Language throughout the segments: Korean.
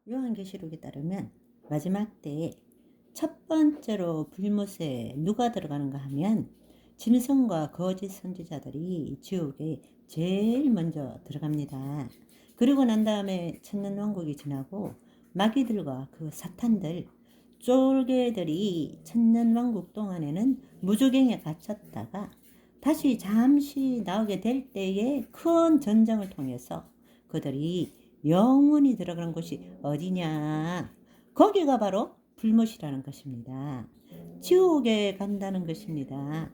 요한계시록에 따르면 마지막 때에 첫 번째로 불못에 누가 들어가는가 하면 짐승과 거짓 선지자들이 지옥에 제일 먼저 들어갑니다. 그리고 난 다음에 천년왕국이 지나고 마귀들과 그 사탄들 쫄개들이 천년왕국 동안에는 무저갱에 갇혔다가 다시 잠시 나오게 될 때에 큰 전쟁을 통해서 그들이 영원히 들어가는 곳이 어디냐? 거기가 바로 불못이라는 것입니다. 지옥에 간다는 것입니다.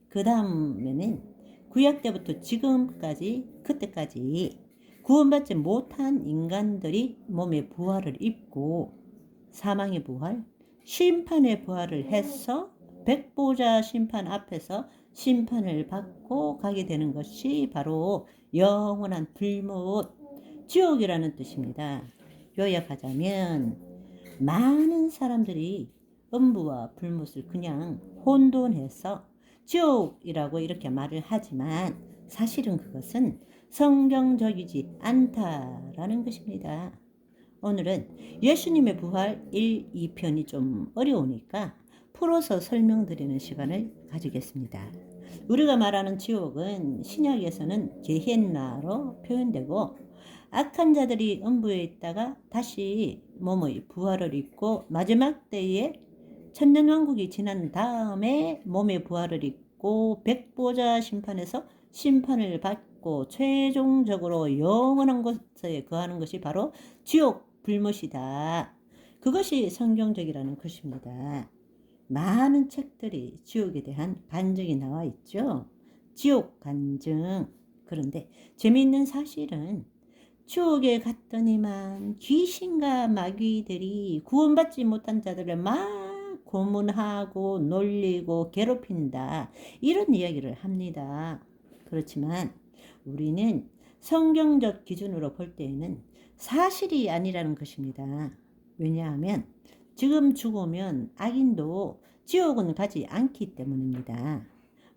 그 다음에는 구약 때부터 지금까지 그때까지 구원받지 못한 인간들이 몸에 부활을 입고 사망의 부활, 심판의 부활을 해서 백보자 심판 앞에서 심판을 받고 가게 되는 것이 바로 영원한 불못, 지옥이라는 뜻입니다. 요약하자면 많은 사람들이 음부와 불못을 그냥 혼돈해서 지옥이라고 이렇게 말을 하지만 사실은 그것은 성경적이지 않다라는 것입니다. 오늘은 예수님의 부활 1, 2편이 좀 어려우니까 풀어서 설명드리는 시간을 가지겠습니다. 우리가 말하는 지옥은 신약에서는 게헨나로 표현되고 악한 자들이 음부에 있다가 다시 몸의 부활을 입고 마지막 때에 천년왕국이 지난 다음에 몸의 부활을 입고 백보자 심판에서 심판을 받고 최종적으로 영원한 곳에 거하는 것이 바로 지옥 불못이다. 그것이 성경적이라는 것입니다. 많은 책들이 지옥에 대한 간증이 나와 있죠. 지옥 간증. 그런데 재미있는 사실은 지옥에 갔더니만 귀신과 마귀들이 구원받지 못한 자들을 막 고문하고 놀리고 괴롭힌다. 이런 이야기를 합니다. 그렇지만 우리는 성경적 기준으로 볼 때에는 사실이 아니라는 것입니다. 왜냐하면 지금 죽으면 악인도 지옥은 가지 않기 때문입니다.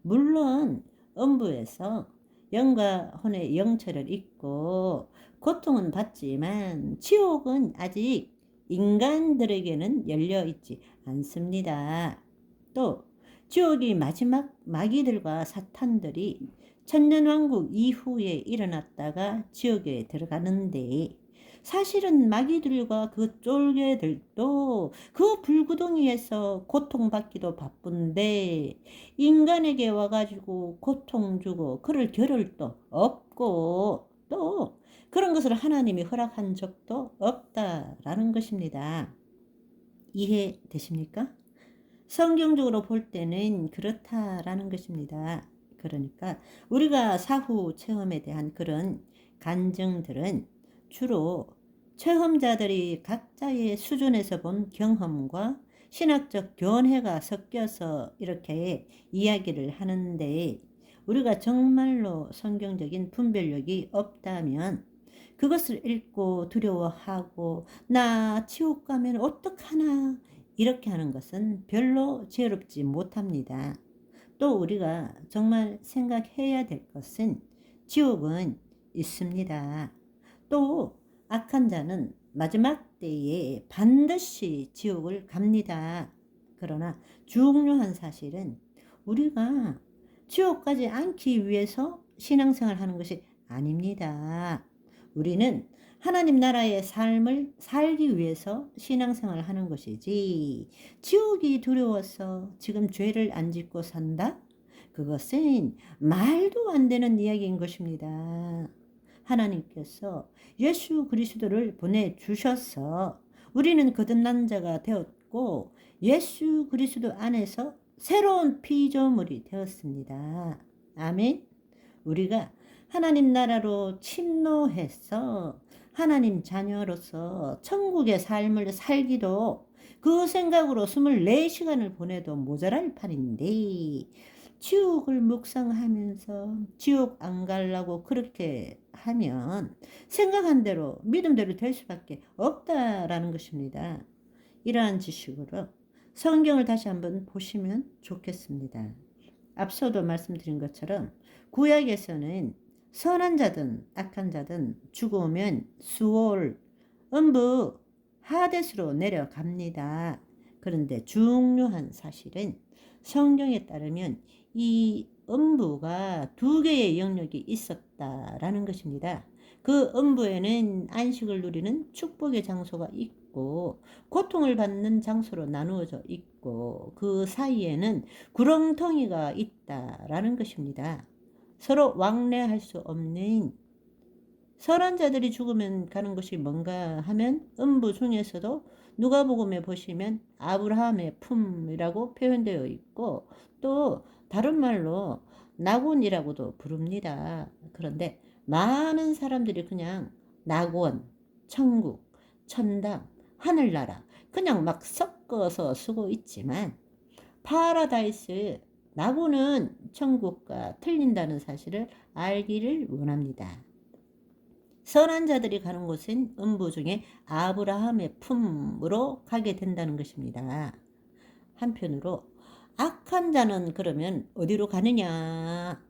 물론 음부에서 영과 혼의 영처를 잊고 고통은 받지만 지옥은 아직 인간들에게는 열려 있지 않습니다. 또 지옥이 마지막 마귀들과 사탄들이 천년왕국 이후에 일어났다가 지옥에 들어가는데 사실은 마귀들과 그 쫄개들도 그 불구덩이에서 고통받기도 바쁜데 인간에게 와가지고 고통 주고 그럴 겨를도 없고 또 그런 것을 하나님이 허락한 적도 없다라는 것입니다. 이해되십니까? 성경적으로 볼 때는 그렇다라는 것입니다. 그러니까 우리가 사후 체험에 대한 그런 간증들은 주로 체험자들이 각자의 수준에서 본 경험과 신학적 견해가 섞여서 이렇게 이야기를 하는데 우리가 정말로 성경적인 분별력이 없다면 그것을 읽고 두려워하고 나 지옥 가면 어떡하나 이렇게 하는 것은 별로 지혜롭지 못합니다. 또 우리가 정말 생각해야 될 것은 지옥은 있습니다. 또 악한 자는 마지막 때에 반드시 지옥을 갑니다. 그러나 중요한 사실은 우리가 지옥 가지 않기 위해서 신앙생활 하는 것이 아닙니다. 우리는 하나님 나라의 삶을 살기 위해서 신앙생활을 하는 것이지 지옥이 두려워서 지금 죄를 안 짓고 산다? 그것은 말도 안 되는 이야기인 것입니다. 하나님께서 예수 그리스도를 보내주셔서 우리는 거듭난 자가 되었고 예수 그리스도 안에서 새로운 피조물이 되었습니다. 아멘. 우리가 하나님 나라로 침노해서 하나님 자녀로서 천국의 삶을 살기도 그 생각으로 24시간을 보내도 모자랄 판인데 지옥을 묵상하면서 지옥 안 가려고 그렇게 하면 생각한 대로 믿음대로 될 수밖에 없다라는 것입니다. 이러한 지식으로 성경을 다시 한번 보시면 좋겠습니다. 앞서도 말씀드린 것처럼 구약에서는 선한 자든 악한 자든 죽으면 수올, 음부, 하데스로 내려갑니다. 그런데 중요한 사실은 성경에 따르면 이 음부가 두 개의 영역이 있었다라는 것입니다. 그 음부에는 안식을 누리는 축복의 장소가 있고 고통을 받는 장소로 나누어져 있고 그 사이에는 구렁텅이가 있다라는 것입니다. 서로 왕래할 수 없는 선한 자들이 죽으면 가는 곳이 뭔가 하면 음부 중에서도 누가복음에 보시면 아브라함의 품이라고 표현되어 있고 또 다른 말로 낙원이라고도 부릅니다. 그런데 많은 사람들이 그냥 낙원, 천국, 천당, 하늘나라 그냥 막 섞어서 쓰고 있지만 파라다이스 낙원은 천국과 틀린다는 사실을 알기를 원합니다. 선한 자들이 가는 곳은 음부 중에 아브라함의 품으로 가게 된다는 것입니다. 한편으로 악한 자는 그러면 어디로 가느냐?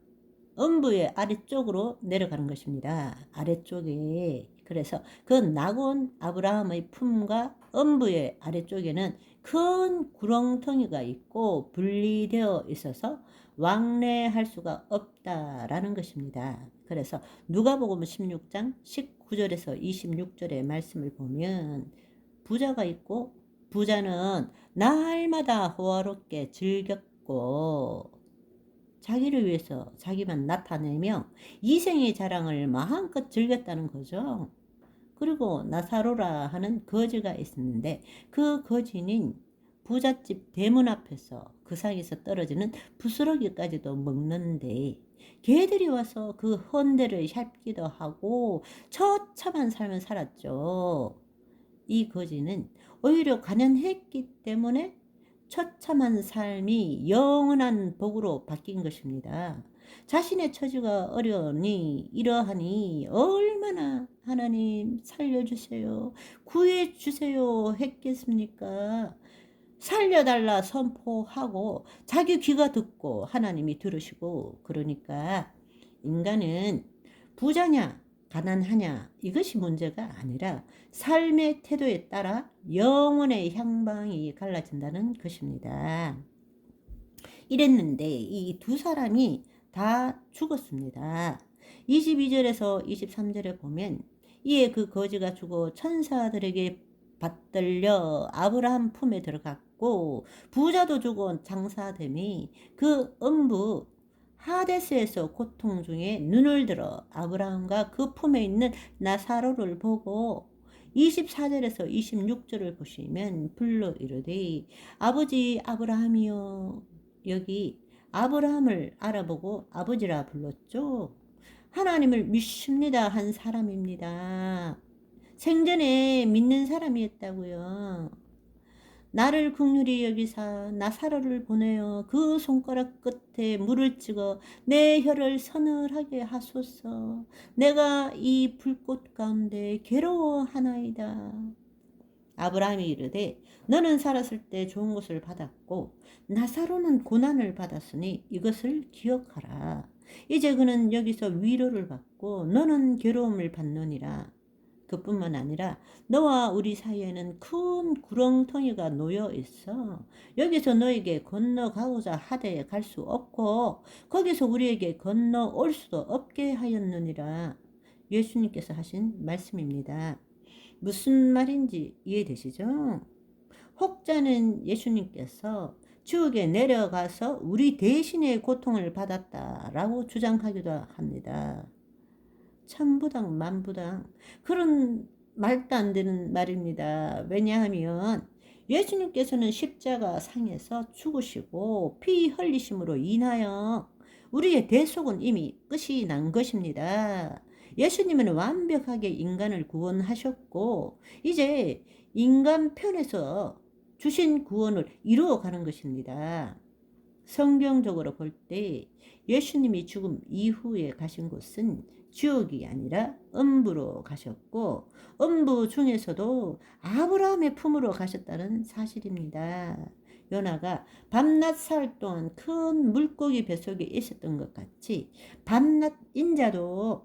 음부의 아래쪽으로 내려가는 것입니다. 아래쪽에. 그래서 그 낙원 아브라함의 품과 음부의 아래쪽에는 큰 구렁텅이가 있고 분리되어 있어서 왕래할 수가 없다라는 것입니다. 그래서 누가복음 16장 19절에서 26절의 말씀을 보면 부자가 있고 부자는 날마다 호화롭게 즐겼고 자기를 위해서 자기만 나타내며 이생의 자랑을 마음껏 즐겼다는 거죠. 그리고 나사로라 하는 거지가 있었는데 그 거지는 부잣집 대문 앞에서 그 상에서 떨어지는 부스러기까지도 먹는데 개들이 와서 그 헌대를 핥기도 하고 처참한 삶을 살았죠. 이 거지는 오히려 가난했기 때문에 처참한 삶이 영원한 복으로 바뀐 것입니다. 자신의 처지가 어려우니 이러하니 얼마나 하나님 살려주세요, 구해주세요 했겠습니까? 살려달라 선포하고 자기 귀가 듣고 하나님이 들으시고 그러니까 인간은 부자냐 가난하냐 이것이 문제가 아니라 삶의 태도에 따라 영혼의 향방이 갈라진다는 것입니다. 이랬는데 이 두 사람이 다 죽었습니다. 22절에서 23절에 보면 이에 그 거지가 죽어 천사들에게 받들려 아브라함 품에 들어갔고 부자도 죽어 장사됨이 그 음부 하데스에서 고통 중에 눈을 들어 아브라함과 그 품에 있는 나사로를 보고 24절에서 26절을 보시면 불러 이르되 아버지 아브라함이여. 여기 아브라함을 알아보고 아버지라 불렀죠. 하나님을 믿습니다 한 사람입니다. 생전에 믿는 사람이었다고요. 나를 긍휼히 여기사 나사로를 보내어 그 손가락 끝에 물을 찍어 내 혀를 서늘하게 하소서. 내가 이 불꽃 가운데 괴로워하나이다. 아브라함이 이르되 너는 살았을 때 좋은 것을 받았고 나사로는 고난을 받았으니 이것을 기억하라. 이제 그는 여기서 위로를 받고 너는 괴로움을 받느니라. 그뿐만 아니라 너와 우리 사이에는 큰 구렁텅이가 놓여 있어. 여기서 너에게 건너가고자 하되 갈 수 없고 거기서 우리에게 건너올 수도 없게 하였느니라. 예수님께서 하신 말씀입니다. 무슨 말인지 이해되시죠? 혹자는 예수님께서 지옥에 내려가서 우리 대신에 고통을 받았다라고 주장하기도 합니다. 천부당 만부당 그런 말도 안 되는 말입니다. 왜냐하면 예수님께서는 십자가 상에서 죽으시고 피 흘리심으로 인하여 우리의 대속은 이미 끝이 난 것입니다. 예수님은 완벽하게 인간을 구원하셨고 이제 인간 편에서 주신 구원을 이루어가는 것입니다. 성경적으로 볼 때 예수님이 죽음 이후에 가신 곳은 지옥이 아니라 음부로 가셨고 음부 중에서도 아브라함의 품으로 가셨다는 사실입니다. 요나가 밤낮 사흘 동안 큰 물고기 뱃속에 있었던 것 같이 밤낮 인자도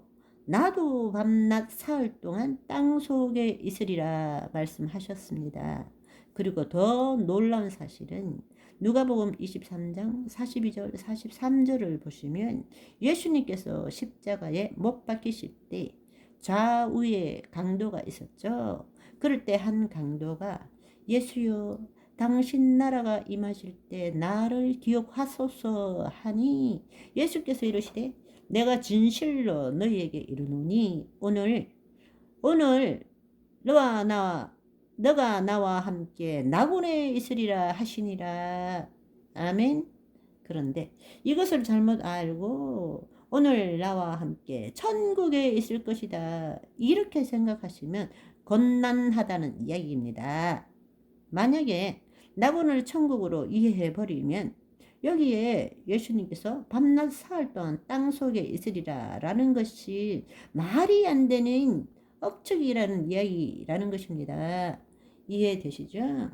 나도 밤낮 사흘 동안 땅 속에 있으리라 말씀하셨습니다. 그리고 더 놀라운 사실은 누가복음 23장 42절 43절을 보시면 예수님께서 십자가에 못 박히실 때 좌우에 강도가 있었죠. 그럴 때 한 강도가 예수여 당신 나라가 임하실 때 나를 기억하소서 하니 예수께서 이르시되 내가 진실로 너희에게 이르노니 오늘 너가 나와 함께 낙원에 있으리라 하시니라. 아멘. 그런데 이것을 잘못 알고 오늘 나와 함께 천국에 있을 것이다 이렇게 생각하시면 곤란하다는 이야기입니다. 만약에 낙원을 천국으로 이해해 버리면 여기에 예수님께서 밤낮 사흘 동안 땅 속에 있으리라 라는 것이 말이 안 되는 억측이라는 이야기라는 것입니다. 이해되시죠?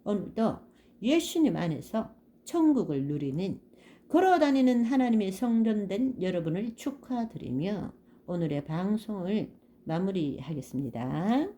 오늘도 예수님 안에서 천국을 누리는 걸어다니는 하나님의 성전된 여러분을 축하드리며 오늘의 방송을 마무리하겠습니다.